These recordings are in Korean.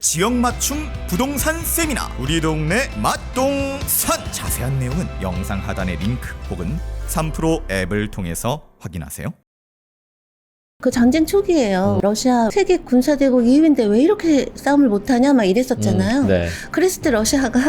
지역 맞춤 부동산 세미나 우리 동네 맛동산 자세한 내용은 영상 하단의 링크 혹은 3프로 앱을 통해서 확인하세요. 그 전쟁 초기에요. 러시아 세계 군사대국 2위인데 왜 이렇게 싸움을 못하냐 막 이랬었잖아요. 네. 그랬을 때 러시아가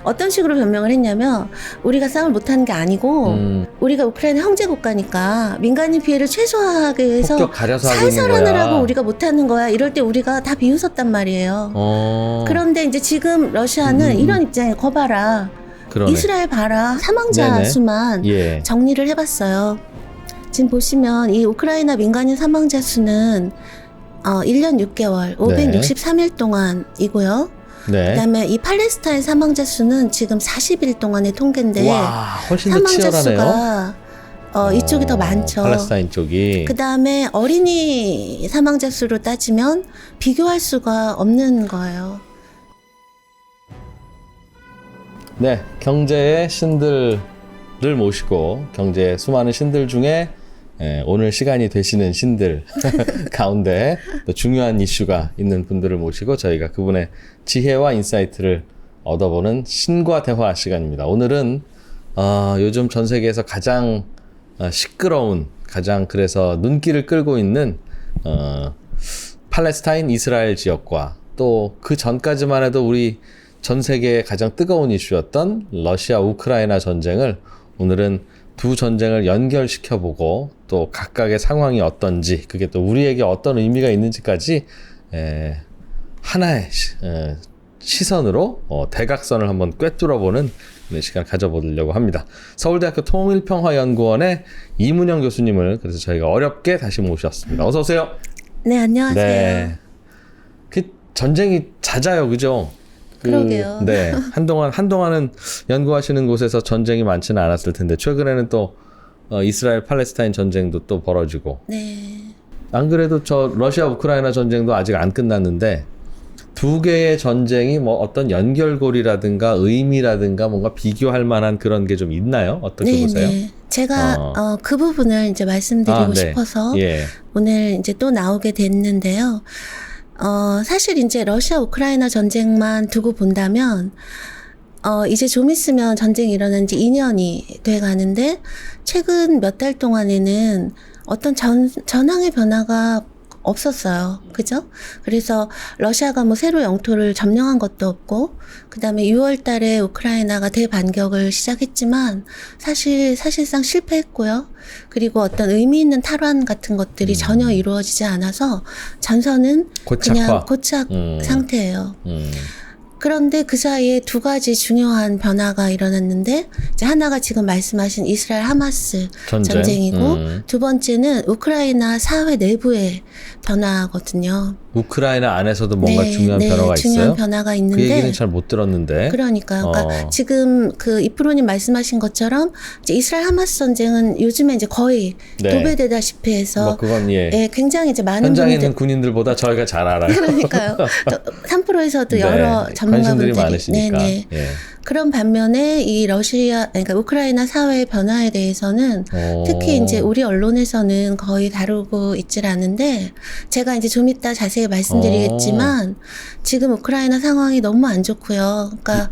어떤 식으로 변명을 했냐면 우리가 싸움을 못하는 게 아니고 우리가 우크라이나 형제 국가니까 민간인 피해를 최소화하기 위해서 폭격 가려서 하고 있는 거야. 살살하느라고 우리가 못하는 거야. 이럴 때 우리가 다 비웃었단 말이에요. 그런데 이제 지금 러시아는 이런 입장에 거봐라. 그러네. 이스라엘 봐라. 사망자 네네. 수만 예. 정리를 해봤어요. 지금 보시면 이 우크라이나 민간인 사망자 수는 1년 6개월 563일 동안이고요. 네. 그다음에 이 팔레스타인 사망자 수는 지금 40일 동안의 통계인데 와, 훨씬 더 사망자 치열하네요. 수가 이쪽이 더 많죠. 팔레스타인 쪽이. 그다음에 어린이 사망자 수로 따지면 비교할 수가 없는 거예요. 네, 경제의 신들을 모시고 경제의 수많은 신들 중에 오늘 시간이 되시는 신들 가운데 또 중요한 이슈가 있는 분들을 모시고 저희가 그분의 지혜와 인사이트를 얻어보는 신과 대화 시간입니다. 오늘은 요즘 전 세계에서 가장 시끄러운, 가장 그래서 눈길을 끌고 있는 팔레스타인 이스라엘 지역과 또 그 전까지만 해도 우리 전 세계의 가장 뜨거운 이슈였던 러시아 우크라이나 전쟁을 오늘은 두 전쟁을 연결시켜보고 또 각각의 상황이 어떤지 그게 또 우리에게 어떤 의미가 있는지까지 하나의 시선으로 대각선을 한번 꿰뚫어보는 시간을 가져보려고 합니다. 서울대학교 통일평화연구원의 이문영 교수님을 그래서 저희가 어렵게 다시 모셨습니다. 어서 오세요. 네, 안녕하세요. 네. 그 전쟁이 잦아요, 그죠? 그러게요. 네. 한동안은 연구하시는 곳에서 전쟁이 많지는 않았을 텐데, 최근에는 또, 이스라엘 팔레스타인 전쟁도 또 벌어지고. 네. 안 그래도 러시아 우크라이나 전쟁도 아직 안 끝났는데, 두 개의 전쟁이 뭐 어떤 연결고리라든가 의미라든가 뭔가 비교할 만한 그런 게 좀 있나요? 어떻게 네, 보세요? 네. 제가 그 부분을 이제 말씀드리고 네. 싶어서 예. 오늘 이제 또 나오게 됐는데요. 사실 이제 러시아 우크라이나 전쟁만 두고 본다면 이제 좀 있으면 전쟁이 일어난 지 2년이 돼 가는데 최근 몇 달 동안에는 어떤 전황의 변화가 없었어요. 그죠? 그래서 러시아가 뭐 새로 영토를 점령한 것도 없고, 그 다음에 6월 달에 우크라이나가 대반격을 시작했지만, 사실상 실패했고요. 그리고 어떤 의미 있는 탈환 같은 것들이 전혀 이루어지지 않아서 전선은 그냥 고착 상태예요. 그런데 그 사이에 두 가지 중요한 변화가 일어났는데 이제 하나가 지금 말씀하신 이스라엘 하마스 전쟁이고 두 번째는 우크라이나 사회 내부의 변화거든요. 우크라이나 안에서도 뭔가 중요한 네, 변화가 중요한 있어요? 변화가 있는데 그 얘기는 잘 못 들었는데. 그러니까요. 그러니까 지금 그 이프로님 말씀하신 것처럼 이제 이스라엘 하마스 전쟁은 요즘에 이제 거의 도배되다시피 해서 뭐 그건 굉장히 이제 많은 현장에 분들 있는 군인들보다 저희가 잘 알아요. 그러니까요. 3프로에서도 여러 전문가분들이 많으시니까. 네네. 예. 그런 반면에 이 그러니까 우크라이나 사회의 변화에 대해서는 특히 이제 우리 언론에서는 거의 다루고 있질 않은데 제가 이제 좀 이따 자세히 말씀드리겠지만 지금 우크라이나 상황이 너무 안 좋고요. 그러니까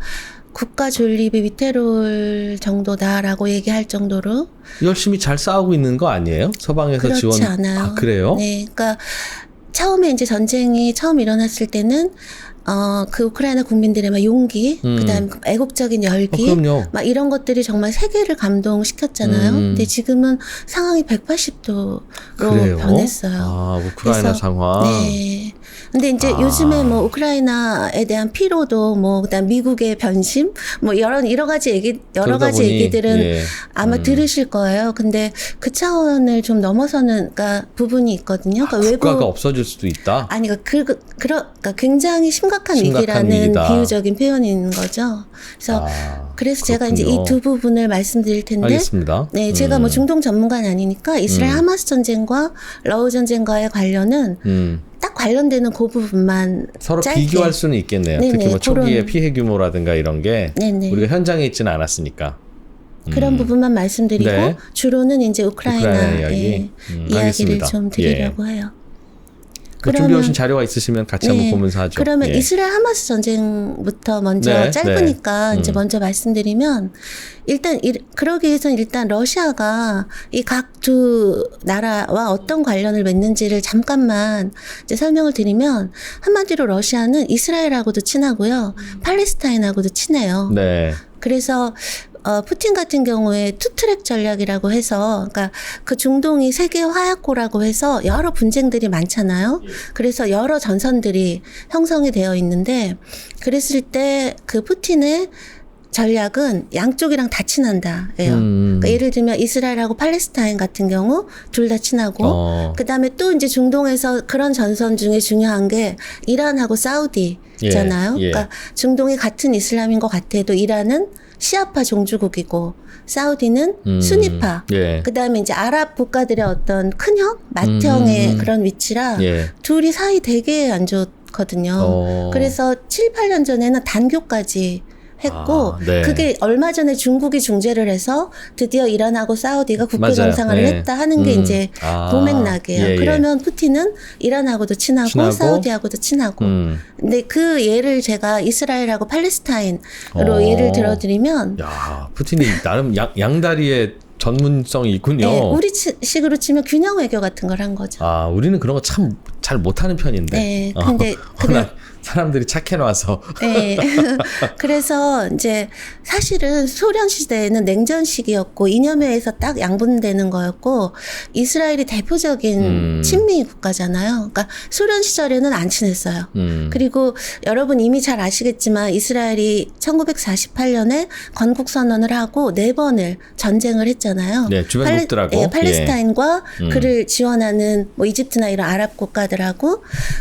국가 존립이 위태로울 정도다라고 얘기할 정도로 열심히 잘 싸우고 있는 거 아니에요? 서방에서 그렇지 지원. 않아요. 아, 그래요? 네, 그러니까 처음에 이제 전쟁이 처음 일어났을 때는 그 우크라이나 국민들의 막 용기, 그다음 애국적인 열기, 그럼요. 막 이런 것들이 정말 세계를 감동시켰잖아요. 근데 지금은 상황이 180도로 변했어요. 아, 우크라이나 그래서, 상황. 네. 근데 이제 요즘에 뭐 우크라이나에 대한 피로도 뭐 그다음 미국의 변심 뭐 여러 가지 얘기들은 아마 들으실 거예요. 근데 그 차원을 좀 넘어서는 부분이 있거든요. 그러니까 국가가 없어질 수도 있다. 아니 그러니까 굉장히 심각한 위기라는 위기다. 비유적인 표현인 거죠. 그래서 제가 이제 이 두 부분을 말씀드릴 텐데, 알겠습니다. 네, 제가 뭐 중동 전문가는 아니니까 이스라엘 하마스 전쟁과 러우 전쟁과의 관련은 딱 관련되는 그 부분만 서로 짧게. 비교할 수는 있겠네요. 네네, 특히 뭐 초기의 그런. 피해 규모라든가 이런 게 네네. 우리가 현장에 있지는 않았으니까. 그런 부분만 말씀드리고 주로는 이제 우크라이나 이야기. 이야기를 알겠습니다. 좀 드리려고 해요. 준비해 오신 자료가 있으시면 같이 한번 보면서 하죠. 그러면 예. 이스라엘 하마스 전쟁부터 먼저 네, 짧으니까 네. 이제 먼저 말씀드리면 일단 그러기 위해서는 일단 러시아가 이 각 두 나라와 어떤 관련을 맺는지를 잠깐만 이제 설명을 드리면 한마디로 러시아는 이스라엘하고도 친하고요. 팔레스타인하고도 친해요. 네. 그래서 푸틴 같은 경우에 투트랙 전략이라고 해서, 그러니까 그 중동이 세계 화약고라고 해서 여러 분쟁들이 많잖아요. 그래서 여러 전선들이 형성이 되어 있는데, 그랬을 때 그 푸틴의 전략은 양쪽이랑 다 친한다예요. 그러니까 예를 들면 이스라엘하고 팔레스타인 같은 경우 둘 다 친하고, 그다음에 또 이제 중동에서 그런 전선 중에 중요한 게 이란하고 사우디잖아요. 예, 예. 그러니까 중동이 같은 이슬람인 것 같아도 이란은 시아파 종주국이고 사우디는 수니파. 예. 그다음에 이제 아랍 국가들의 어떤 큰형, 맏형의 그런 위치라 예. 둘이 사이 되게 안 좋거든요. 그래서 7, 8년 전에는 단교까지 했고 네. 그게 얼마 전에 중국이 중재를 해서 드디어 이란하고 사우디가 국교 맞아요. 정상화를 네. 했다 하는 게 이제 동맥락이에요. 예, 예. 그러면 푸틴은 이란하고도 친하고 사우디하고도 친하고. 근데 그 예를 제가 이스라엘하고 팔레스타인으로 예를 들어드리면 야, 푸틴이 나름 양다리의 전문성이 있군요. 네, 우리 식으로 치면 균형 외교 같은 걸 한 거죠. 아, 우리는 그런 거 참 잘 못하는 편인데. 네, 근데 워낙 사람들이 착해놔서. 네. 그래서 이제 사실은 소련 시대에는 냉전 시기였고 이념회에서 딱 양분되는 거였고 이스라엘이 대표적인 친미 국가잖아요. 그러니까 소련 시절에는 안 친했어요. 그리고 여러분 이미 잘 아시겠지만 이스라엘이 1948년에 건국 선언을 하고 4번을 전쟁을 했잖아요. 네, 주변국들하고. 팔레스타인과 그를 지원하는 뭐 이집트나 이런 아랍 국가들하고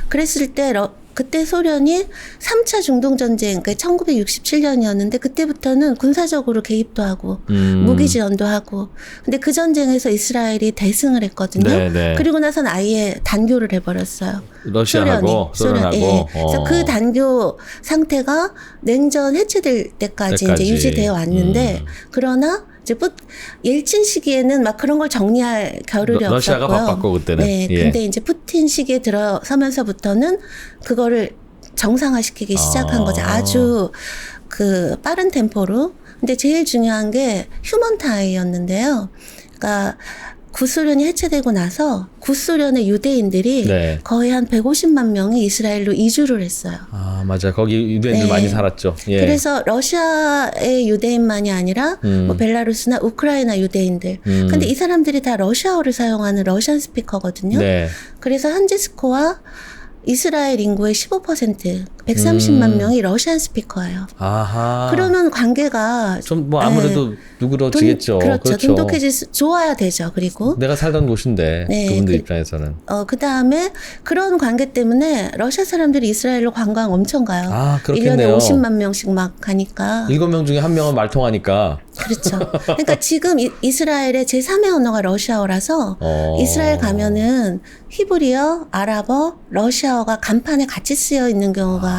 그랬을 때 그때 소련이 3차 중동전쟁, 그러니까 1967년이었는데 그때부터는 군사적으로 개입도 하고 무기 지원도 하고 근데 그 전쟁에서 이스라엘이 대승을 했거든요. 네, 네. 그리고 나서는 아예 단교를 해버렸어요. 러시아하고 소련하고. 예. 그래서 그 단교 상태가 냉전 해체될 때까지 이제 유지되어 왔는데 그러나 이제 옐친 시기에는 막 그런 걸 정리할 겨를이 러시아가 없었고요. 바빴고 그때는. 네, 예. 근데 이제 푸틴 시기에 들어서면서부터는 그거를 정상화시키기 시작한 거죠. 아주 그 빠른 템포로. 근데 제일 중요한 게 휴먼 타이였는데요. 그러니까 구소련이 해체되고 나서 구소련의 유대인들이 네. 거의 한 150만 명이 이스라엘로 이주를 했어요. 아, 맞아. 거기 유대인들 네. 많이 살았죠. 예. 그래서 러시아의 유대인만이 아니라 뭐 벨라루스나 우크라이나 유대인들. 근데 이 사람들이 다 러시아어를 사용하는 러시안 스피커거든요. 네. 그래서 현지 스코어 이스라엘 인구의 15%, 130만 명이 러시안 스피커예요. 아하. 그러면 관계가 좀 뭐 아무래도 누그러지겠죠. 그렇죠. 좋아야 되죠. 그리고 내가 살던 곳인데 네, 그분들 입장에서는. 그 다음에 그런 관계 때문에 러시아 사람들이 이스라엘로 관광 엄청 가요. 아, 그렇겠네요. 1년에 50만 명씩 막 가니까. 7명 중에 1명은 말통하니까. 그렇죠. 그러니까 지금 이스라엘의 제3의 언어가 러시아어라서 이스라엘 가면은 히브리어, 아랍어, 러시아어가 간판에 같이 쓰여 있는 경우가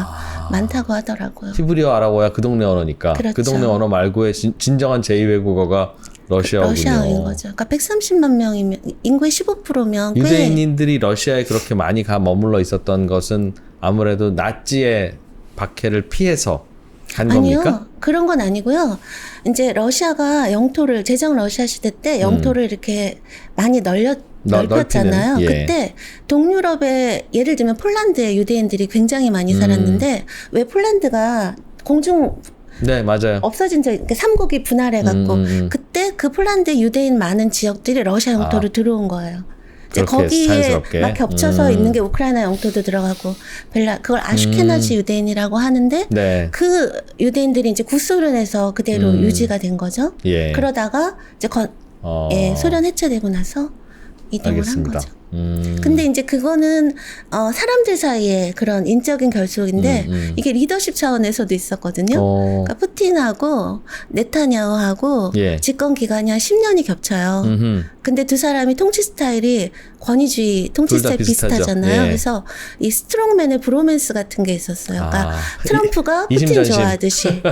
많다고 하더라고요. 히브리어 아랍어야 그 동네 언어니까. 그렇죠. 그 동네 언어 말고의 진정한 제2외국어가 러시아어군요. 러시아어인 거죠. 그러니까 130만 명이면 인구의 15%면 꽤 유대인들이 러시아에 그렇게 많이 가 머물러 있었던 것은 아무래도 나치의 박해를 피해서 간 아니요. 겁니까? 그런 건 아니고요. 이제 러시아가 영토를 제정 러시아 시대 때 영토를 이렇게 많이 넓혔잖아요. 넓히는, 예. 그때 동유럽에 예를 들면 폴란드에 유대인들이 굉장히 많이 살았는데 왜 폴란드가 공중 네, 맞아요. 없어진 적, 그러니까 삼국이 분할해갖고 그때 그 폴란드 유대인 많은 지역들이 러시아 영토로 들어온 거예요. 이제 그렇게 거기에 자연스럽게. 막 겹쳐서 있는 게 우크라이나 영토도 들어가고 그걸 아슈케나지 유대인이라고 하는데 네. 그 유대인들이 이제 구소련에서 그대로 유지가 된 거죠. 예. 그러다가 이제 예, 소련 해체되고 나서 이동을 알겠습니다. 한 거죠. 근데 이제 그거는 사람들 사이에 그런 인적인 결속인데 이게 리더십 차원에서도 있었거든요. 그러니까 푸틴하고 네타냐후하고 예. 집권 기간이 한 10년이 겹쳐요. 근데 두 사람이 통치 스타일이 권위주의 통치 둘다 스타일 비슷하죠. 비슷하잖아요. 예. 그래서 이 스트롱맨의 브로맨스 같은 게 있었어요. 그러니까 트럼프가 푸틴 이심전심. 좋아하듯이.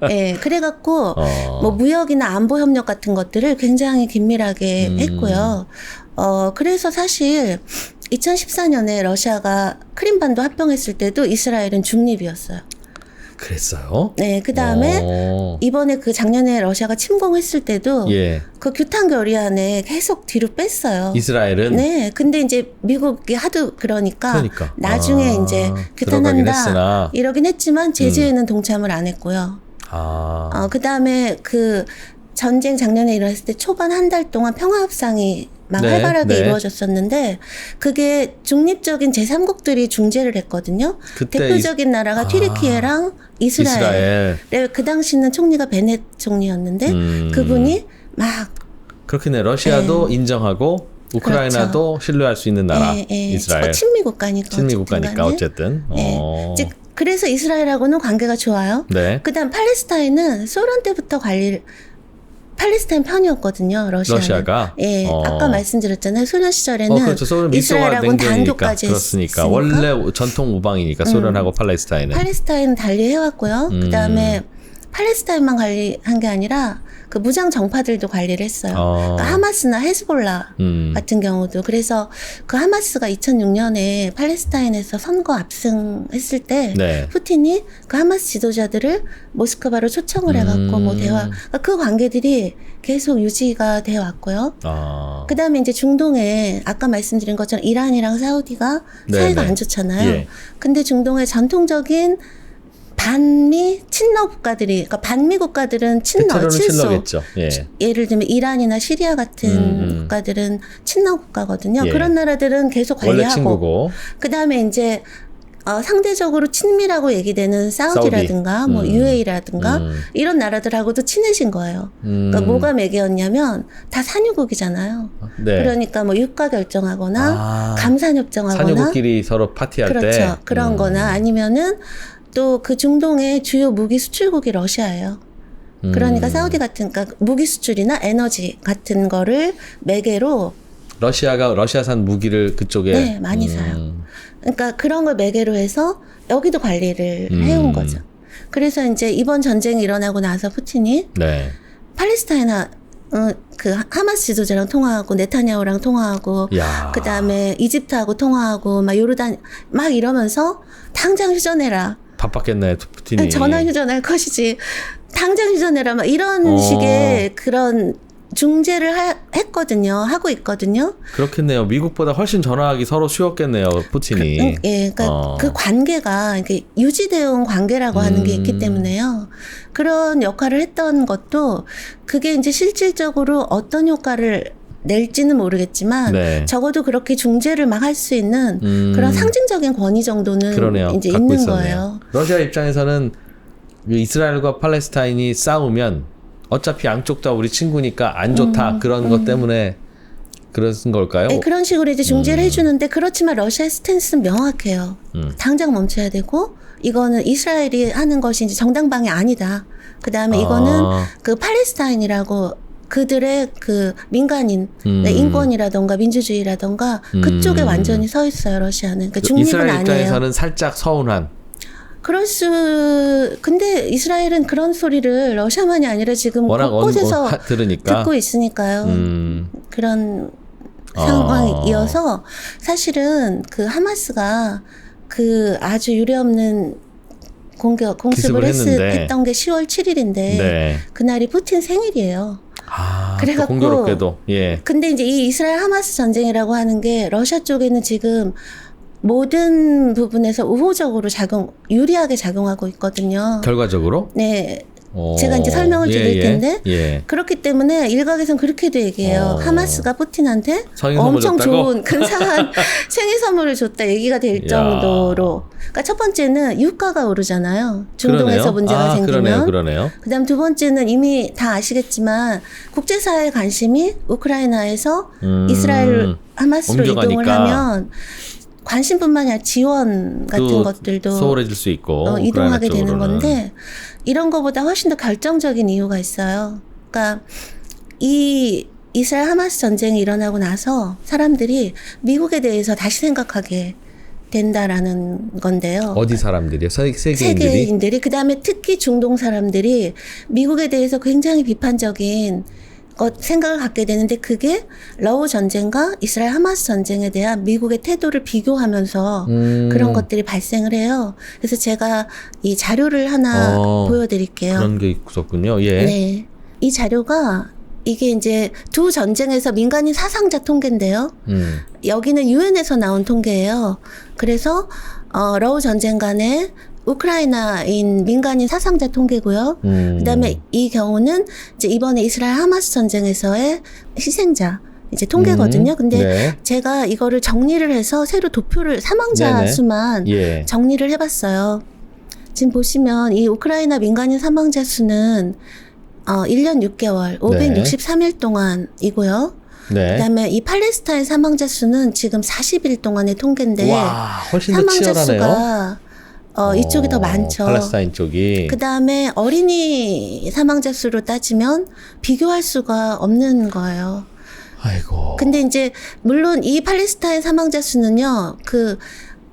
예, 그래갖고 뭐 무역이나 안보 협력 같은 것들을 굉장히 긴밀하게 했고요. 그래서 사실 2014년에 러시아가 크림반도 합병했을 때도 이스라엘은 중립이었어요. 그랬어요? 네, 그 다음에 이번에 그 작년에 러시아가 침공했을 때도 예. 그 규탄 결의안에 계속 뒤로 뺐어요. 이스라엘은 네, 근데 이제 미국이 하도 그러니까 나중에 이제 들어가긴 규탄한다 했으나. 이러긴 했지만 제재에는 동참을 안 했고요. 그 다음에 그 전쟁 작년에 일어났을 때 초반 한 달 동안 평화협상이 막 네, 활발하게 네. 이루어졌었는데 그게 중립적인 제3국들이 중재를 했거든요. 그때 대표적인 나라가 튀르키예랑 이스라엘. 그 당시는 총리가 베넷 총리였는데 그분이 막 그렇겠네. 러시아도 인정하고 우크라이나도 신뢰할 수 있는 나라. 이스라엘. 친미 국가니까. 어쨌든. 이제 그래서 이스라엘하고는 관계가 좋아요. 네. 그다음 팔레스타인은 소련 때부터 팔레스타인 편이었거든요. 러시아가. 예, 아까 말씀드렸잖아요. 소련 시절에는 그렇죠. 소련 이스라엘하고는 단교까지 그렇으니까 했으니까. 원래 전통 우방이니까 소련하고 팔레스타인은. 팔레스타인은 달리해왔고요. 그다음에 팔레스타인만 관리한 게 아니라 그 무장 정파들도 관리를 했어요. 그러니까 하마스나 헤즈볼라 같은 경우도. 그래서 그 하마스가 2006년에 팔레스타인에서 선거 압승했을 때 네. 푸틴이 그 하마스 지도자들을 모스크바로 초청을 해갖고 뭐 대화, 그러니까 그 관계들이 계속 유지가 되어 왔고요. 그 다음에 이제 중동에 아까 말씀드린 것처럼 이란이랑 사우디가 사이가 안 좋잖아요. 예. 근데 중동의 전통적인 반미 친러 국가들이, 그러니까 반미 국가들은 친러, 친소. 친러겠죠. 예. 예를 들면 이란이나 시리아 같은 국가들은 친러 국가거든요. 예. 그런 나라들은 계속 원래 관리하고. 친구고. 그 다음에 이제 상대적으로 친밀하고 얘기되는 사우디라든가 뭐 UAE라든가 이런 나라들하고도 친해진 거예요. 그러니까 뭐가 매개였냐면 다 산유국이잖아요. 네. 그러니까 뭐 유가 결정하거나 감산협정하거나 산유국끼리 서로 파티할 때. 그렇죠. 그런 거나 아니면은 또 그 중동의 주요 무기 수출국이 러시아예요. 그러니까 사우디 같은, 그러니까 무기 수출이나 에너지 같은 거를 매개로 러시아가 러시아산 무기를 그쪽에 네, 많이 사요. 그러니까 그런 걸 매개로 해서 여기도 관리를 해온 거죠. 그래서 이제 이번 전쟁이 일어나고 나서 푸틴이 네. 팔레스타인 그 하마스 지도자랑 통화하고 네타냐후랑 통화하고 그 다음에 이집트하고 통화하고 막 요르단 막 이러면서 당장 휴전해라. 바빴겠네 푸틴이. 전화 휴전할 것이지. 당장 휴전해라. 막 이런 식의 그런 중재를 했거든요. 하고 있거든요. 그렇겠네요. 미국보다 훨씬 전화하기 서로 쉬웠겠네요. 푸틴이. 그러니까 그 관계가 이렇게 유지되어 온 관계라고 하는 게 있기 때문에요. 그런 역할을 했던 것도 그게 이제 실질적으로 어떤 효과를 낼지는 모르겠지만 네. 적어도 그렇게 중재를 막 할 수 있는 그런 상징적인 권위 정도는 그러네요. 이제 갖고 있는 있었네요. 거예요. 러시아 입장에서는 이스라엘과 팔레스타인이 싸우면 어차피 양쪽 다 우리 친구니까 안 좋다 그런 것 때문에 그런 걸까요? 네, 그런 식으로 이제 중재를 해주는데 그렇지만 러시아의 스탠스는 명확해요. 당장 멈춰야 되고 이거는 이스라엘이 하는 것이 이제 정당방위 아니다. 그 다음에 이거는 그 팔레스타인이라고 그들의 그 민간인 인권이라던가 민주주의라던가 그쪽에 완전히 서 있어요. 러시아는. 그러니까 중립은 이스라엘 아니에요. 입장에서는 살짝 서운한. 근데 이스라엘은 그런 소리를 러시아만이 아니라 지금 워낙 곳곳에서 들으니까. 듣고 있으니까요. 그런 상황이어서 사실은 그 하마스가 그 아주 유례없는 공습을 했던 게 10월 7일인데 네. 그날이 푸틴 생일이에요. 그래갖고 공교롭게도. 예. 근데 이제 이 이스라엘 하마스 전쟁이라고 하는 게 러시아 쪽에는 지금 모든 부분에서 우호적으로 유리하게 작용하고 있거든요. 결과적으로? 네. 제가 이제 설명을 드릴 텐데 그렇기 때문에 일각에서는 그렇게도 얘기해요. 하마스가 푸틴한테 엄청 좋은 근사한 생일 선물을 줬다 얘기가 될 정도로. 그러니까 첫 번째는 유가가 오르잖아요. 중동에서 문제가 생기면. 그러네요. 그다음 두 번째는 이미 다 아시겠지만 국제사회의 관심이 우크라이나에서 이스라엘 하마스로 이동을 하면 관심뿐만 아니라 지원 같은 것들도 소홀해질 수 있고 이동하게 되는 건데 이런 것보다 훨씬 더 결정적인 이유가 있어요. 그러니까 이 이스라엘 하마스 전쟁이 일어나고 나서 사람들이 미국에 대해서 다시 생각하게 된다라는 건데요. 어디 사람들이요? 세계인들이 그다음에 특히 중동 사람들이 미국에 대해서 굉장히 비판적인 생각을 갖게 되는데 그게 러우 전쟁과 이스라엘 하마스 전쟁에 대한 미국의 태도를 비교하면서 그런 것들이 발생을 해요. 그래서 제가 이 자료를 하나 보여드릴게요. 그런 게 있었군요. 예. 네. 이 자료가 이게 이제 두 전쟁에서 민간인 사상자 통계인데요. 여기는 유엔에서 나온 통계예요. 그래서 러우 전쟁 간에 우크라이나인 민간인 사상자 통계고요. 그다음에 이 경우는 이제 이번에 이스라엘 하마스 전쟁에서의 희생자 이제 통계거든요. 근데 네. 제가 이거를 정리를 해서 새로 도표를 사망자 네네. 수만 예. 정리를 해봤어요. 지금 보시면 이 우크라이나 민간인 사망자 수는 1년 6개월, 563일 동안이고요. 네. 그다음에 이 팔레스타인 사망자 수는 지금 40일 동안의 통계인데 와, 훨씬 더 사망자 치열하네요. 수가 이쪽이 더 많죠. 팔레스타인 쪽이. 그다음에 어린이 사망자 수로 따지면 비교할 수가 없는 거예요. 아이고. 근데 이제 물론 이 팔레스타인 사망자 수는요. 그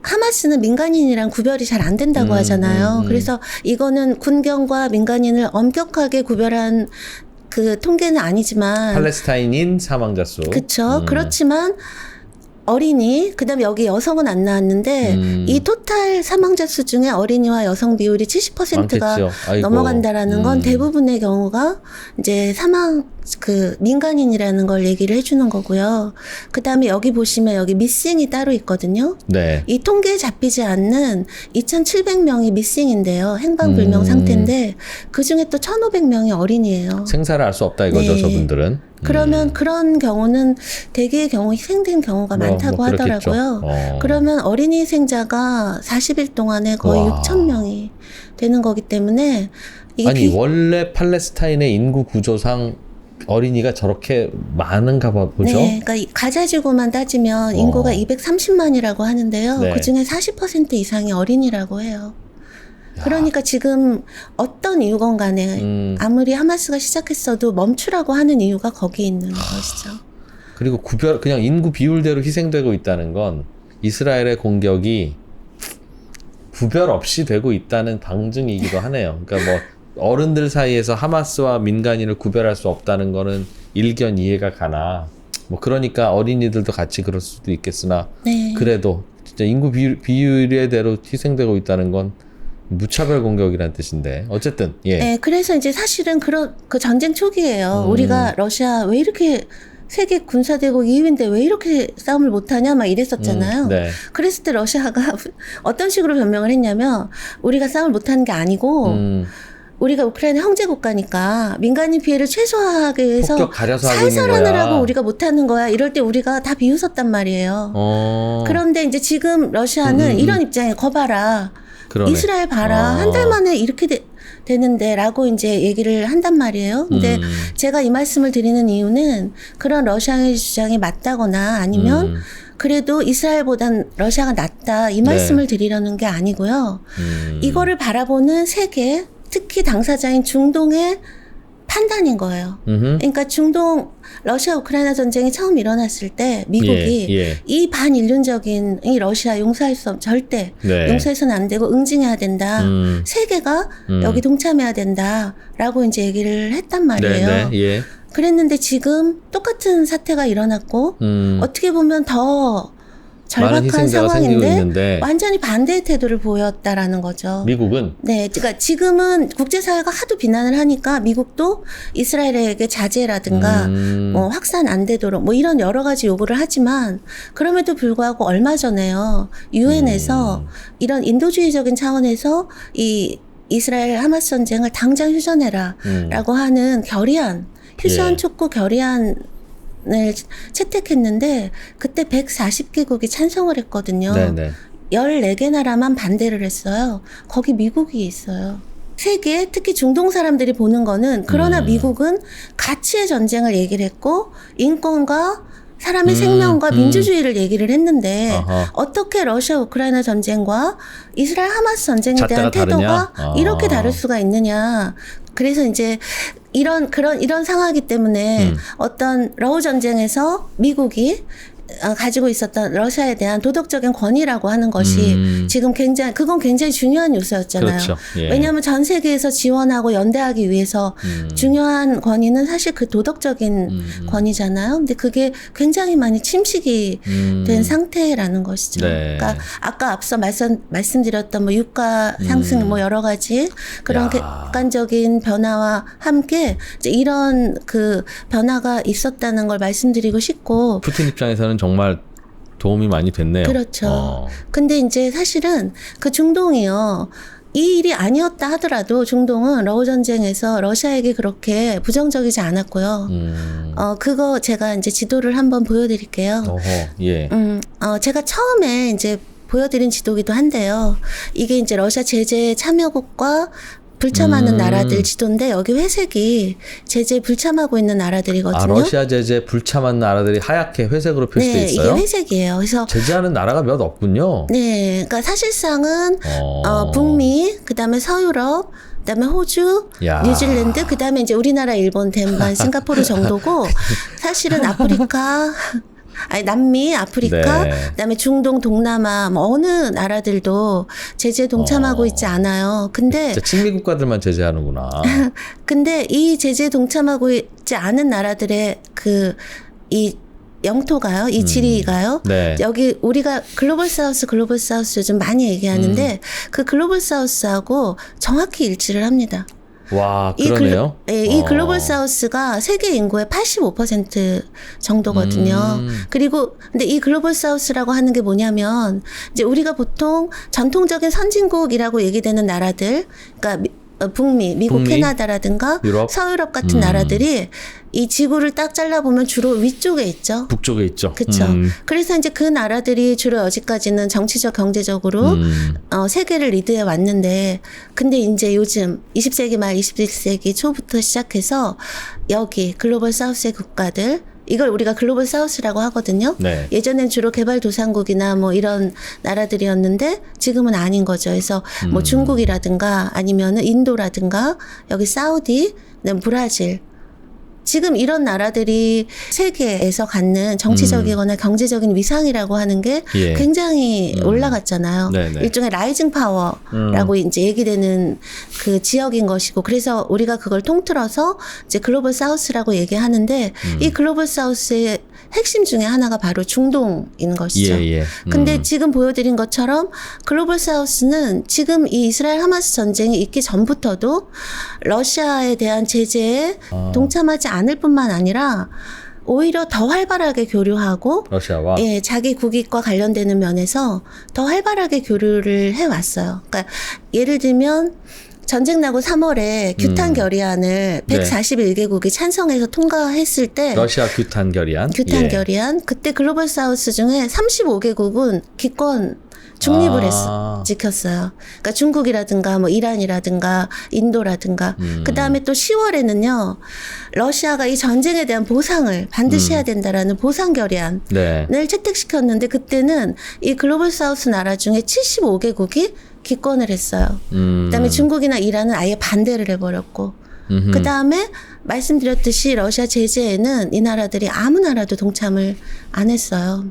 하마스는 민간인이랑 구별이 잘 안 된다고 하잖아요. 그래서 이거는 군경과 민간인을 엄격하게 구별한 그 통계는 아니지만 팔레스타인인 사망자 수. 그렇죠. 그렇지만 어린이, 그다음에 여기 여성은 안 나왔는데 이 토탈 사망자 수 중에 어린이와 여성 비율이 70%가 많겠죠. 아이고. 넘어간다라는 건 대부분의 경우가 이제 그 민간인이라는 걸 얘기를 해주는 거고요. 그다음에 여기 보시면 여기 미싱이 따로 있거든요. 네. 이 통계에 잡히지 않는 2,700명이 미싱인데요. 행방불명 상태인데 그 중에 또 1,500명이 어린이에요. 생사를 알 수 없다 이거죠, 네. 저분들은. 그러면 그런 경우는 대개의 경우 희생된 경우가 많다고 그렇겠죠. 하더라고요. 그러면 어린이 희생자가 40일 동안에 거의 와. 6,000명이 되는 거기 때문에 이게 아니 원래 팔레스타인의 인구 구조상 어린이가 저렇게 많은가 보죠? 네, 그러니까 이 가자지구만 따지면 인구가 230만이라고 하는데요. 네. 그중에 40% 이상이 어린이라고 해요. 그러니까 지금 어떤 이유건 간에 아무리 하마스가 시작했어도 멈추라고 하는 이유가 거기에 있는 것이죠. 그리고 그냥 인구 비율대로 희생되고 있다는 건 이스라엘의 공격이 구별 없이 되고 있다는 방증이기도 하네요. 그러니까 뭐 어른들 사이에서 하마스와 민간인을 구별할 수 없다는 거는 일견 이해가 가나 뭐 그러니까 어린이들도 같이 그럴 수도 있겠으나 네. 그래도 진짜 인구 비율대로 희생되고 있다는 건 무차별 공격이라는 뜻인데 어쨌든 예. 네, 그래서 이제 사실은 그 전쟁 초기예요. 우리가 러시아 왜 이렇게 세계 군사대국 2위인데 왜 이렇게 싸움을 못하냐 막 이랬었잖아요. 네. 그랬을 때 러시아가 어떤 식으로 변명을 했냐면 우리가 싸움을 못하는 게 아니고 우리가 우크라이나 형제 국가니까 민간인 피해를 최소화하기 위해서 폭격 가려서 하고 있는 거야. 살살하느라고 우리가 못하는 거야. 이럴 때 우리가 다 비웃었단 말이에요. 그런데 이제 지금 러시아는 이런 입장에 거봐라. 그러네. 이스라엘 봐라. 한 달 만에 이렇게 되는데 라고 이제 얘기를 한단 말이에요. 근데 제가 이 말씀을 드리는 이유는 그런 러시아의 주장이 맞다거나 아니면 그래도 이스라엘보단 러시아가 낫다 이 말씀을 드리려는 게 아니고요. 이거를 바라보는 세계, 특히 당사자인 중동의 판단인 거예요. 그러니까 중동 러시아 우크라이나 전쟁이 처음 일어났을 때 미국이 이 반인륜적인 이 러시아 용서할 수 절대 용서해서는 안 되고 응징해야 된다. 세계가 여기 동참해야 된다라고 이제 얘기를 했단 말이에요. 그랬는데 지금 똑같은 사태가 일어났고 어떻게 보면 더 절박한 상황인데 완전히 반대의 태도를 보였다라는 거죠. 미국은? 네, 그러니까 지금은 국제사회가 하도 비난을 하니까 미국도 이스라엘에게 자제라든가 뭐 확산 안 되도록 뭐 이런 여러 가지 요구를 하지만 그럼에도 불구하고 얼마 전에요 유엔에서 이런 인도주의적인 차원에서 이 이스라엘 하마스 전쟁을 당장 휴전해라라고 하는 결의안, 휴전 촉구 결의안 을 채택했는데 그때 140개국이 찬성을 했거든요. 14개 나라만 반대를 했어요. 거기 미국이 있어요. 세계, 특히 중동 사람들이 보는 거는 그러나 미국은 가치의 전쟁을 얘기를 했고 인권과 사람의 생명과 민주주의를 얘기를 했는데 어떻게 러시아 우크라이나 전쟁과 이스라엘 하마스 전쟁에 대한 태도가 이렇게 다를 수가 있느냐. 그래서 이제 이런 상황이기 때문에 어떤 러우 전쟁에서 미국이 가지고 있었던 러시아에 대한 도덕적인 권위라고 하는 것이 지금 그건 굉장히 중요한 요소였잖아요. 그렇죠. 예. 왜냐하면 전 세계에서 지원하고 연대하기 위해서 중요한 권위는 사실 그 도덕적인 권위잖아요. 근데 그게 굉장히 많이 침식이 된 상태라는 것이죠. 네. 그러니까 아까 앞서 말씀드렸던 뭐 유가 상승 뭐 여러 가지 그런 야. 객관적인 변화와 함께 이제 이런 그 변화가 있었다는 걸 말씀드리고 싶고. 푸틴 입장에서는 정말 도움이 많이 됐네요. 그렇죠. 근데 이제 사실은 그 중동이요. 이 일이 아니었다 하더라도 중동은 러우 전쟁에서 러시아에게 그렇게 부정적이지 않았고요. 그거 제가 이제 지도를 한번 보여드릴게요. 어허, 예. 제가 처음에 이제 보여드린 지도기도 한데요. 이게 이제 러시아 제재 참여국과 불참하는 나라들 지도인데 여기 회색이 제재에 불참하고 있는 나라들이거든요. 아, 러시아 제재 불참한 나라들이 하얗게 회색으로 표시되어 네, 있어요? 이게 회색이에요. 그래서 제재하는 나라가 몇 없군요. 네, 그러니까 사실상은 북미, 그다음에 서유럽, 그다음에 호주, 야. 뉴질랜드, 그다음에 이제 우리나라, 일본, 대만, 싱가포르 정도고 사실은 아프리카. 남미, 아프리카, 네. 그다음에 중동, 동남아 뭐 어느 나라들도 제재에 동참하고 있지 않아요. 근데 진짜 친미 국가들만 제재하는구나. 근데 이 제재에 동참하고 있지 않은 나라들의 그 이 영토가요, 이 지리가요. 네. 여기 우리가 글로벌 사우스 요즘 많이 얘기하는데 그 글로벌 사우스하고 정확히 일치를 합니다. 와, 그러네요. 이 글로벌 사우스가 세계 인구의 85% 정도거든요. 그리고 근데 이 글로벌 사우스라고 하는 게 뭐냐면 이제 우리가 보통 전통적인 선진국이라고 얘기되는 나라들, 그러니까 북미, 미국, 북미, 캐나다라든가 유럽. 서유럽 같은 나라들이 이 지구를 딱 잘라보면 주로 위쪽에 있죠. 북쪽에 있죠. 그렇죠. 그래서 이제 그 나라들이 주로 여지까지는 정치적, 경제적으로 세계를 리드해 왔는데, 근데 이제 요즘 20세기 말 21세기 초부터 시작해서 여기 글로벌 사우스의 국가들, 이걸 우리가 글로벌 사우스라고 하거든요. 네. 예전엔 주로 개발도상국이나 뭐 이런 나라들이었는데 지금은 아닌 거죠. 그래서 뭐 중국이라든가 아니면은 인도라든가 여기 사우디, 그다음 브라질. 지금 이런 나라들이 세계에서 갖는 정치적이거나 경제적인 위상이라고 하는 게 예. 굉장히 올라갔잖아요. 네네. 일종의 라이징 파워라고 이제 얘기되는 그 지역인 것이고, 그래서 우리가 그걸 통틀어서 이제 글로벌 사우스라고 얘기하는데 이 글로벌 사우스의 핵심 중에 하나가 바로 중동인 것이죠. 예, 예. 근데 지금 보여드린 것처럼 글로벌 사우스는 지금 이 이스라엘 하마스 전쟁이 있기 전부터도 러시아에 대한 제재에 동참하지 않을 뿐만 아니라 오히려 더 활발하게 교류하고 러시아와 예, 자기 국익과 관련되는 면에서 더 활발하게 교류를 해왔어요. 그러니까 예를 들면 전쟁 나고 3월에 규탄 결의안을 141개국이 찬성해서 통과했을 때 러시아 규탄 결의안. 예. 결의안 그때 글로벌 사우스 중에 35개국은 기권 중립을 지켰어요. 그러니까 중국이라든가 뭐 이란이라든가 인도라든가 그 다음에 또 10월에는요 러시아가 이 전쟁에 대한 보상을 반드시 해야 된다라는 보상 결의안을 네. 채택시켰는데 그때는 이 글로벌 사우스 나라 중에 75개국이 기권을 했어요. 그다음에 중국이나 이란은 아예 반대를 해버렸고, 그다음에 말씀드렸듯이 러시아 제재에는 이 나라들이 아무 나라도 동참을 안 했어요.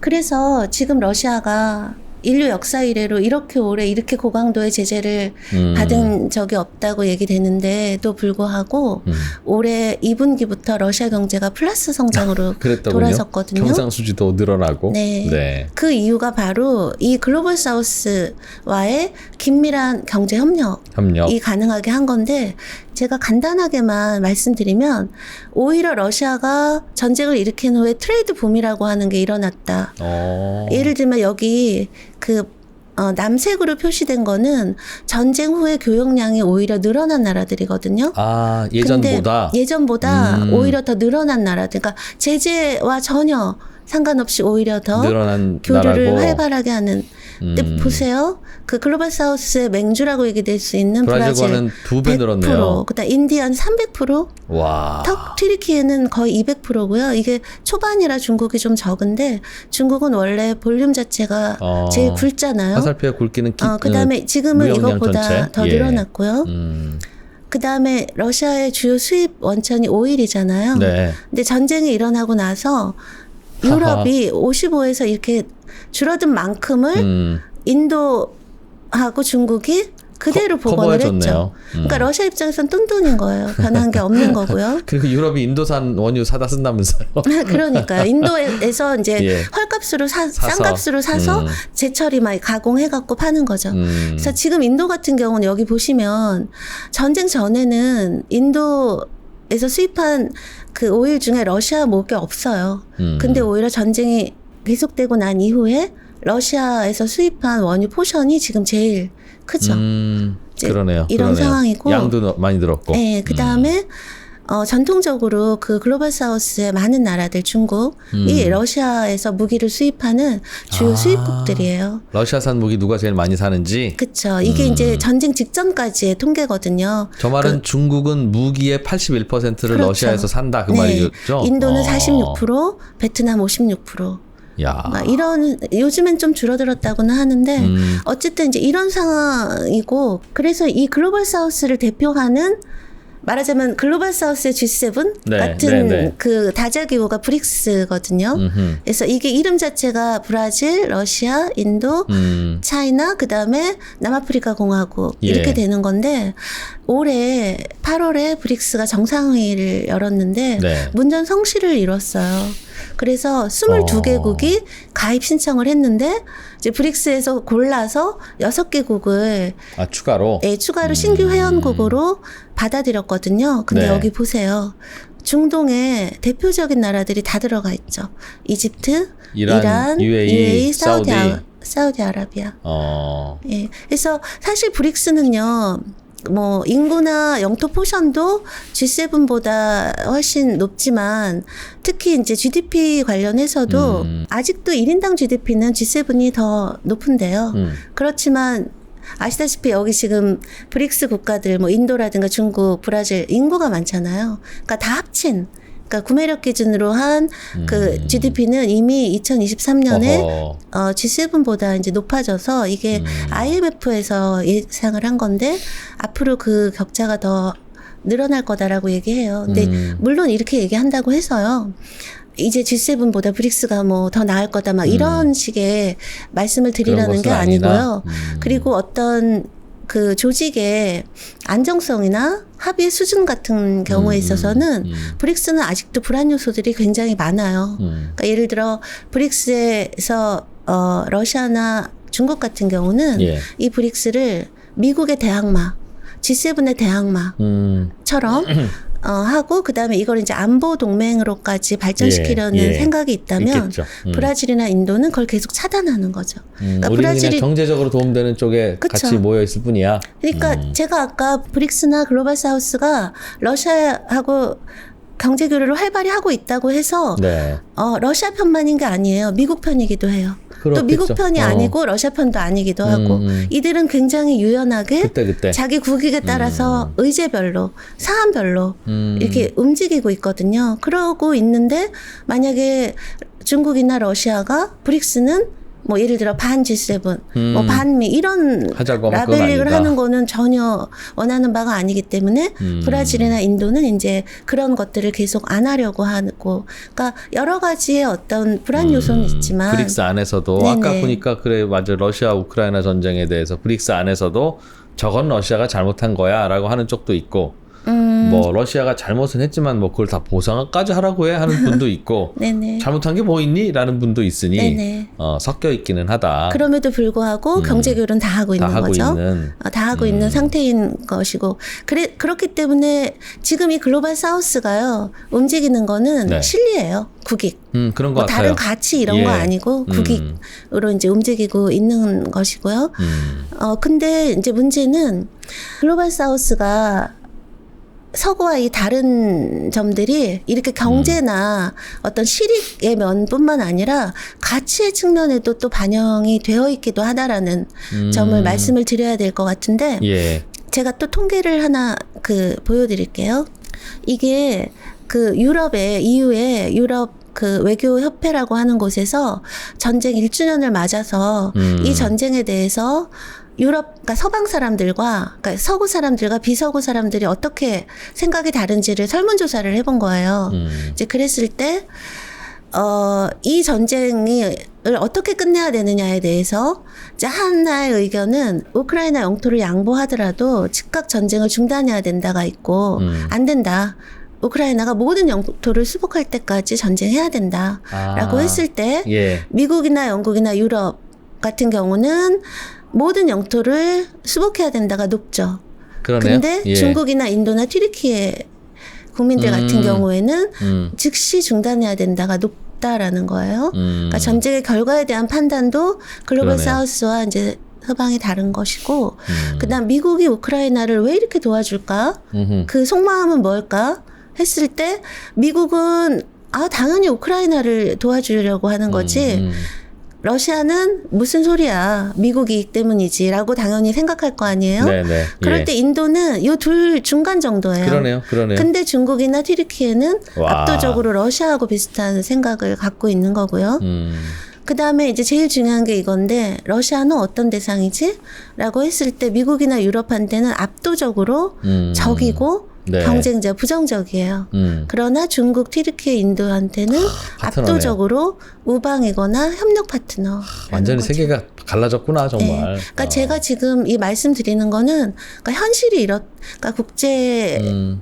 그래서 지금 러시아가 인류 역사 이래로 이렇게 오래 이렇게 고강도의 제재를 받은 적이 없다고 얘기되는데도 불구하고 올해 2분기부터 러시아 경제가 플러스 성장으로 돌아섰거든요. 경상수지도 늘어나고. 네. 네. 그 이유가 바로 이 글로벌 사우스와의 긴밀한 경제 협력이 가능하게 한 건데, 제가 간단하게만 말씀드리면 오히려 러시아가 전쟁을 일으킨 후에 트레이드 붐이라고 하는 게 일어났다. 예를 들면 여기 그 남색으로 표시된 거는 전쟁 후에 교역량이 오히려 늘어난 나라들이거든요. 아, 예전보다? 근데 예전보다 오히려 더 늘어난 나라들. 그러니까 제재와 전혀 상관없이 오히려 더 늘어난 교류를 나라고. 활발하게 하는. 근데 보세요. 그 글로벌 사우스의 맹주라고 얘기될 수 있는 브라질과는 2배 늘었네요. 그다음 인디아는 300%. 와. 튀르키예는 거의 200%고요. 이게 초반이라 중국이 좀 적은데 중국은 원래 볼륨 자체가 제일 굵잖아요. 화살표의 굵기는 그다음에 지금은 이것보다 전체? 더 늘어났고요. 그다음에 러시아의 주요 수입 원천이 오일이잖아요. 네. 근데 전쟁이 일어나고 나서 유럽이 55에서 이렇게 줄어든 만큼을 인도하고 중국이 그대로 복원을 했죠. 그러니까 러시아 입장에서는 뚠뚠인 거예요. 변한 게 없는 거고요. 그리고 유럽이 인도산 원유 사다 쓴다면서요. 그러니까요. 인도에서 이제 예. 헐값으로 싼값으로 사서 제철이 막 가공해갖고 파는 거죠. 그래서 지금 인도 같은 경우는 여기 보시면 전쟁 전에는 인도에서 수입한 그 오일 중에 러시아 먹을 게 없어요. 근데 오히려 전쟁이 계속되고 난 이후에 러시아에서 수입한 원유 포션이 지금 제일 크죠. 그러네요. 이런 그러네요. 상황이고. 양도 많이 들었고. 네, 그 다음에 전통적으로 그 글로벌 사우스의 많은 나라들, 중국이 러시아에서 무기를 수입하는 주요 수입국들이에요. 러시아산 무기 누가 제일 많이 사는지. 그렇죠. 이게 이제 전쟁 직전까지의 통계거든요. 저 말은 중국은 무기의 81%를 그렇죠. 러시아에서 산다 그 네. 말이죠. 인도는 46%, 베트남 56%. 야. 막 이런 요즘엔 좀 줄어들었다고는 하는데 어쨌든 이제 이런 상황이고 그래서 이 글로벌 사우스를 대표하는 말하자면 글로벌 사우스의 G7 네, 같은 네, 네. 그 다자기구가 브릭스거든요. 그래서 이게 이름 자체가 브라질, 러시아, 인도, 차이나 그다음에 남아프리카 공화국 예. 이렇게 되는 건데 올해 8월에 브릭스가 정상회의를 열었는데 네. 문전 성시를 이뤘어요. 그래서 22개국이 가입 신청을 했는데 이제 브릭스에서 골라서 6개국을 추가로. 추가로 신규 회원국으로 받아들였거든요. 근데 네. 여기 보세요. 중동의 대표적인 나라들이 다 들어가 있죠. 이집트, 이란, UAE, 사우디아라비아. 예. 그래서 사실 브릭스는요. 뭐 인구나 영토 포션도 G7보다 훨씬 높지만 특히 이제 GDP 관련해서도 아직도 1인당 GDP는 G7이 더 높은데요. 그렇지만 아시다시피 여기 지금 브릭스 국가들 뭐 인도라든가 중국, 브라질 인구가 많잖아요. 그러니까 다 합친 그러니까 구매력 기준으로 한 그 GDP는 이미 2023년에 G7보다 이제 높아져서 이게 IMF에서 예상을 한 건데 앞으로 그 격차가 더 늘어날 거다라고 얘기해요. 근데 물론 이렇게 얘기한다고 해서요. 이제 G7보다 브릭스가 뭐 더 나을 거다 막 이런 식의 말씀을 드리라는 게 아니고요. 그리고 어떤 그 조직의 안정성이나 합의 수준 같은 경우에 있어서는 브릭스는 아직도 불안 요소들이 굉장히 많아요. 그러니까 예를 들어 브릭스에서 러시아나 중국 같은 경우는 예. 이 브릭스를 미국의 대항마, G7의 대항마처럼 하고 그다음에 이걸 이제 안보 동맹으로까지 발전시키려는 예, 예. 생각이 있다면 있겠죠. 브라질이나 인도는 그걸 계속 차단하는 거죠. 그러니까 우리는 그냥 경제적으로 도움되는 쪽에 그쵸. 같이 모여 있을 뿐이야. 그러니까 제가 아까 브릭스나 글로벌 사우스가 러시아하고 경제 교류를 활발히 하고 있다고 해서 네. 러시아 편만인 게 아니에요. 미국 편이기도 해요. 또 미국 그렇겠죠. 편이 아니고 러시아 편도 아니기도 하고 이들은 굉장히 유연하게 그때. 자기 국익에 따라서 의제별로 사안별로 이렇게 움직이고 있거든요. 그러고 있는데 만약에 중국이나 러시아가 브릭스는 뭐 예를 들어 반 G7, 뭐 반미 이런 하자고 하면 그건 라벨링을 아니다. 하는 거는 전혀 원하는 바가 아니기 때문에 브라질이나 인도는 이제 그런 것들을 계속 안 하려고 하고, 그러니까 여러 가지의 어떤 불안 요소는 있지만 브릭스 안에서도 네네. 아까 보니까 그래 맞아 러시아 우크라이나 전쟁에 대해서 브릭스 안에서도 저건 러시아가 잘못한 거야라고 하는 쪽도 있고. 뭐 러시아가 잘못은 했지만 뭐 그걸 다 보상까지 하라고 해 하는 분도 있고 네네. 잘못한 게 뭐 있니? 라는 분도 있으니 네네. 섞여 있기는 하다. 그럼에도 불구하고 경제 교류는 다 하고 있는 다 하고 거죠. 있는. 다 하고 있는 상태인 것이고 그렇기 때문에 지금 이 글로벌 사우스가요 움직이는 거는 네. 실리예요. 국익. 그런 것 뭐 같아요. 다른 가치 이런 예. 거 아니고 국익으로 이제 움직이고 있는 것이고요. 근데 이제 문제는 글로벌 사우스가 서구와 이 다른 점들이 이렇게 경제나 어떤 실익의 면뿐만 아니라 가치의 측면에도 또 반영이 되어 있기도 하다라는 점을 말씀을 드려야 될 것 같은데 예. 제가 또 통계를 하나 보여드릴게요. 이게 그 유럽의 EU의 유럽 그 외교협회라고 하는 곳에서 전쟁 1주년을 맞아서 이 전쟁에 대해서 유럽, 그러니까 서방 사람들과, 그러니까 서구 사람들과 비서구 사람들이 어떻게 생각이 다른지를 설문조사를 해본 거예요. 이제 그랬을 때, 이 전쟁을 어떻게 끝내야 되느냐에 대해서 이제 하나의 의견은 우크라이나 영토를 양보하더라도 즉각 전쟁을 중단해야 된다가 있고 안 된다. 우크라이나가 모든 영토를 수복할 때까지 전쟁해야 된다라고 했을 때 예. 미국이나 영국이나 유럽 같은 경우는 모든 영토를 수복해야 된다가 높죠. 그러네요. 근데 예. 중국이나 인도나 튀르키예 국민들 같은 경우에는 즉시 중단해야 된다가 높다라는 거예요. 그러니까 전쟁의 결과에 대한 판단도 글로벌 그러네요. 사우스와 이제 서방이 다른 것이고, 그다음 미국이 우크라이나를 왜 이렇게 도와줄까? 그 속마음은 뭘까? 했을 때 미국은 당연히 우크라이나를 도와주려고 하는 거지. 러시아는 무슨 소리야. 미국 이익 때문이지라고 당연히 생각할 거 아니에요. 네네. 그럴 예. 때 인도는 요 둘 중간 정도예요. 그러네요. 근데 중국이나 튀르키예는 와. 압도적으로 러시아하고 비슷한 생각을 갖고 있는 거고요. 그 다음에 이제 제일 중요한 게 이건데, 러시아는 어떤 대상이지? 라고 했을 때 미국이나 유럽한테는 압도적으로 적이고 네. 경쟁자, 부정적이에요. 그러나 중국, 튀르키예, 인도한테는 파트너네요. 압도적으로 우방이거나 협력 파트너. 완전히 세계가 갈라졌구나 정말. 그러니까 제가 지금 이 말씀드리는 거는, 그러니까 현실이 그러니까 국제적인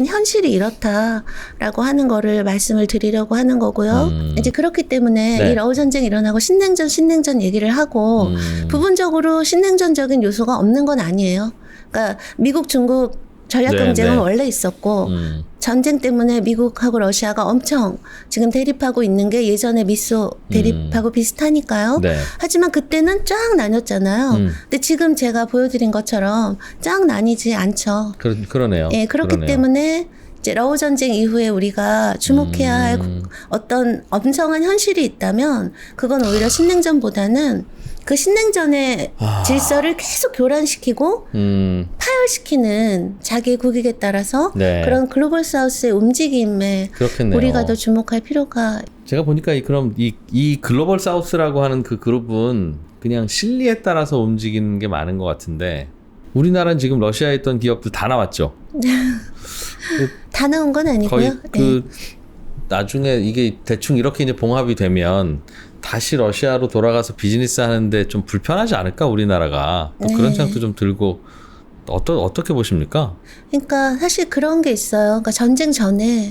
현실이 이렇다라고 하는 거를 말씀을 드리려고 하는 거고요. 이제 그렇기 때문에 네. 이 러우 전쟁이 일어나고 신냉전 얘기를 하고 부분적으로 신냉전적인 요소가 없는 건 아니에요. 그러니까 미국, 중국 전략 경쟁은 네. 원래 있었고 전쟁 때문에 미국하고 러시아가 엄청 지금 대립하고 있는 게 예전에 미소 대립하고 비슷하니까요. 네. 하지만 그때는 쫙 나뉘었잖아요. 근데 지금 제가 보여드린 것처럼 쫙 나뉘지 않죠. 그러네요. 예, 그렇기 그러네요. 때문에 이제 러우 전쟁 이후에 우리가 주목해야 할 어떤 엄성한 현실이 있다면 그건 오히려 신냉전보다는 그 신냉전의 질서를 계속 교란시키고 파열시키는 자기의 국익에 따라서 네. 그런 글로벌 사우스의 움직임에 그렇겠네요. 우리가 더 주목할 필요가. 제가 보니까 그럼 이 글로벌 사우스라고 하는 그 그룹은 그냥 실리에 따라서 움직이는 게 많은 것 같은데, 우리나라는 지금 러시아에 있던 기업들 다 나왔죠. 다 나온 건 아니고요. 거의 네. 나중에 이게 대충 이렇게 이제 봉합이 되면 다시 러시아로 돌아가서 비즈니스 하는데 좀 불편하지 않을까, 우리나라가. 또 그런 네. 생각도 좀 들고. 어떻게 보십니까? 그러니까 사실 그런 게 있어요. 그러니까 전쟁 전에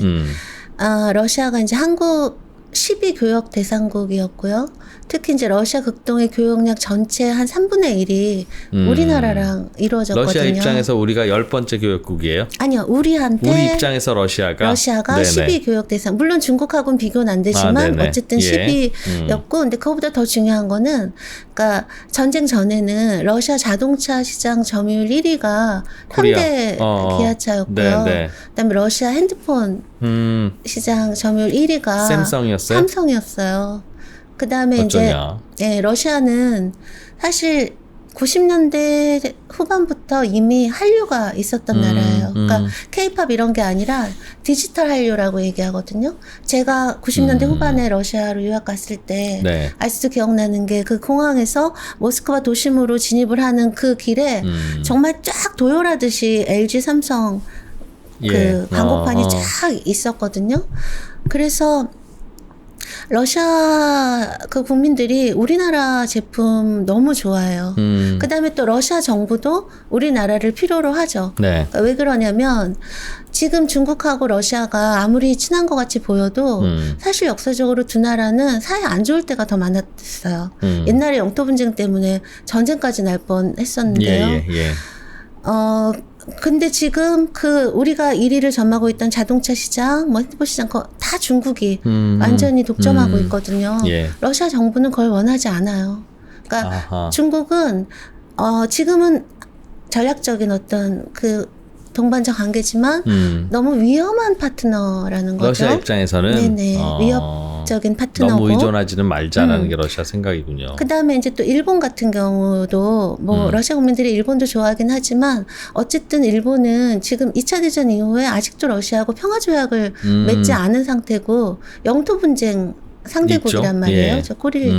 러시아가 이제 한국 12교역 대상국이었고요. 특히 이제 러시아 극동의 교역량 전체 한 3분의 1이 우리나라랑 이루어졌거든요. 러시아 입장에서 우리가 10번째 교역국이에요? 아니요, 우리한테 우리 입장에서 러시아가 네네. 12교역 대상. 물론 중국하고는 비교는 안 되지만 네네. 어쨌든 예. 12였고, 근데 그거보다 더 중요한 거는, 그러니까 전쟁 전에는 러시아 자동차 시장 점유율 1위가 코리아. 현대 기아차였고요. 네네. 그다음에 러시아 핸드폰 시장 점유율 1위가 샘성이었어요? 삼성이었어요. 그다음에 이제 어쩌냐. 예, 러시아는 사실 90년대 후반부터 이미 한류가 있었던 나라예요. 그러니까 K-팝 이런 게 아니라 디지털 한류라고 얘기하거든요. 제가 90년대 후반에 러시아로 유학 갔을 때 네. 아직도 기억나는 게 그 공항에서 모스크바 도심으로 진입을 하는 그 길에 정말 쫙 도열하듯이 LG, 삼성 그 광고판이 쫙 있었거든요. 그래서 러시아 그 국민들이 우리나라 제품 너무 좋아해요. 그다음에 또 러시아 정부도 우리나라를 필요로 하죠. 네. 그러니까 왜 그러냐면 지금 중국하고 러시아가 아무리 친한 것 같이 보여도 사실 역사적으로 두 나라는 사이 안 좋을 때가 더 많았어요. 옛날에 영토 분쟁 때문에 전쟁까지 날 뻔했었는데요. 예. 근데 지금 그 우리가 1위를 점하고 있던 자동차 시장, 뭐 핸드폰 시장 다 중국이 완전히 독점하고 있거든요. 예. 러시아 정부는 그걸 원하지 않아요. 그러니까 아하. 중국은 지금은 전략적인 어떤 그 동반자 관계지만 너무 위험한 파트너라는 거죠. 러시아 입장에서는 네네. 위협적인 파트너고. 너무 의존하지는 말자라는 게 러시아 생각이군요. 그다음에 이제 또 일본 같은 경우도 뭐 러시아 국민들이 일본도 좋아하긴 하지만 어쨌든 일본은 지금 2차 대전 이후에 아직도 러시아하고 평화 조약을 맺지 않은 상태고 영토 분쟁 상대국이란 있죠? 말이에요. 예. 저 코릴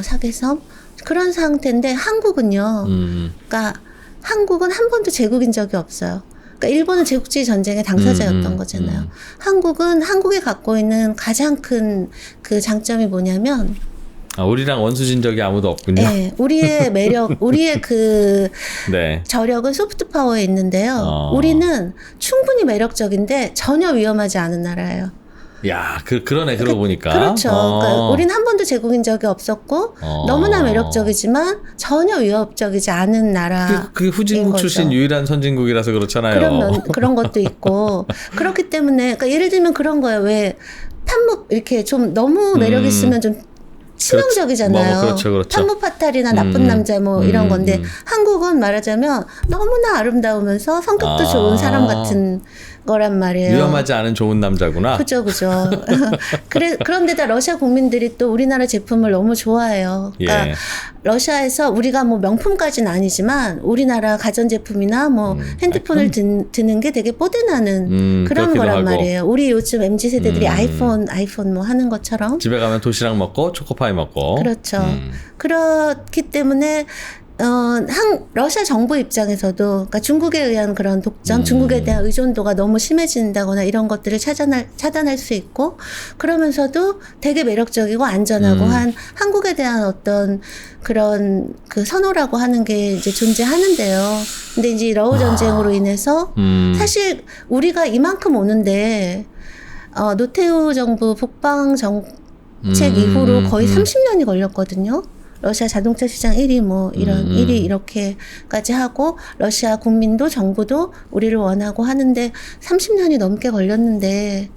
사계섬 그런 상태인데 한국은요. 그러니까 한국은 한 번도 제국인 적이 없어요. 그러니까 일본은 제국주의 전쟁의 당사자였던 거잖아요. 한국은 한국이 갖고 있는 가장 큰 그 장점이 뭐냐면 아, 우리랑 원수진 적이 아무도 없군요. 네, 우리의 매력, 우리의 그 네. 저력은 소프트 파워에 있는데요. 우리는 충분히 매력적인데 전혀 위험하지 않은 나라예요. 야, 그러네, 그러고 보니까. 그렇죠. 그러니까 우리는 한 번도 제국인 적이 없었고 너무나 매력적이지만 전혀 위협적이지 않은 나라. 그 후진국 출신 유일한 선진국이라서 그렇잖아요. 그런 것도 있고 그렇기 때문에 그러니까 예를 들면 그런 거예요. 왜 판무 이렇게 좀 너무 매력 있으면 좀 치명적이잖아요. 그렇죠. 판무 파탈이나 나쁜 남자 뭐 이런 건데 한국은 말하자면 너무나 아름다우면서 성격도 좋은 사람 같은 거란 말이에요. 위험하지 않은 좋은 남자구나. 그죠. 그런데다 러시아 국민들이 또 우리나라 제품을 너무 좋아해요. 그러니까 예. 러시아에서 우리가 뭐 명품까지는 아니지만 우리나라 가전제품이나 뭐 핸드폰을 드는 게 되게 뽀대나는 그런 거란 하고. 말이에요. 우리 요즘 MZ세대들이 아이폰 뭐 하는 것처럼. 집에 가면 도시락 먹고 초코파이 먹고. 그렇죠. 그렇기 때문에 러시아 정부 입장에서도 그러니까 중국에 의한 그런 독점, 중국에 대한 의존도가 너무 심해진다거나 이런 것들을 차단할 수 있고 그러면서도 되게 매력적이고 안전하고 한 한국에 대한 어떤 그런 그 선호라고 하는 게 이제 존재하는데요. 근데 이제 러우 전쟁으로 인해서 사실 우리가 이만큼 오는데 노태우 정부 북방 정책 이후로 거의 30년이 걸렸거든요. 러시아 자동차 시장 1위 뭐 이런 1위 이렇게까지 하고 러시아 국민도 정부도 우리를 원하고 하는데 30년이 넘게 걸렸는데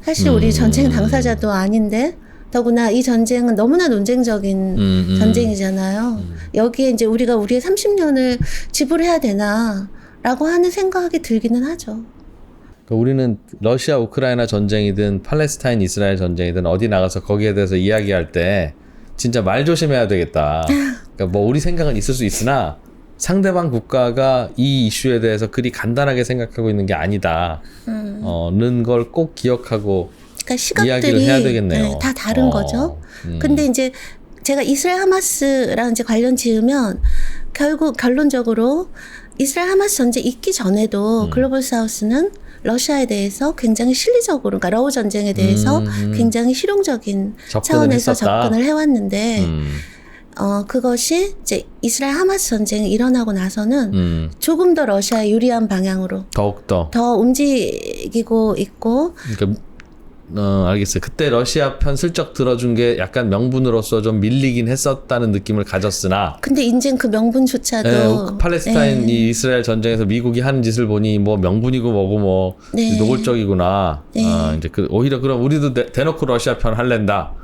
사실 우리 전쟁 당사자도 아닌데 더구나 이 전쟁은 너무나 논쟁적인 전쟁이잖아요. 여기에 이제 우리가 우리의 30년을 지불해야 되나라고 하는 생각이 들기는 하죠. 그러니까 우리는 러시아 우크라이나 전쟁이든 팔레스타인 이스라엘 전쟁이든 어디 나가서 거기에 대해서 이야기할 때 진짜 말 조심해야 되겠다. 그러니까 뭐 우리 생각은 있을 수 있으나 상대방 국가가 이 이슈에 대해서 그리 간단하게 생각하고 있는 게 아니다. 는 걸 꼭 기억하고 그러니까 이야기를 해야 되겠네요. 네, 다 다른 거죠. 근데 이제 제가 이스라엘 하마스랑 이제 관련 지으면 결국 결론적으로 이스라엘 하마스 전쟁 있기 전에도 글로벌 사우스는 러시아에 대해서 굉장히 실리적으로, 그러니까 러우 전쟁에 대해서 굉장히 실용적인 차원에서 했었다. 접근을 해왔는데, 그것이 이제 이스라엘 하마스 전쟁이 일어나고 나서는 조금 더 러시아에 유리한 방향으로 더욱더 더 움직이고 있고, 그러니까 알겠어요. 그때 러시아 편 슬쩍 들어준 게 약간 명분으로서 좀 밀리긴 했었다는 느낌을 가졌으나 근데 인젠 그 명분조차도 팔레스타인 이 이스라엘 전쟁에서 미국이 하는 짓을 보니 뭐 명분이고 뭐고 뭐 노골적이구나. 이제 오히려 그럼 우리도 대놓고 러시아 편 할랜다.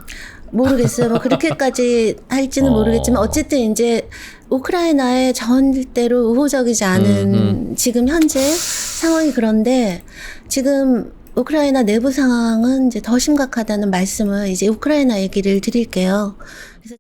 모르겠어요. 뭐 그렇게까지 할지는 모르겠지만 어쨌든 이제 우크라이나의 절대로 우호적이지 않은 지금 현재 상황이 그런데 지금 우크라이나 내부 상황은 이제 더 심각하다는 말씀을 이제 우크라이나 얘기를 드릴게요. 그래서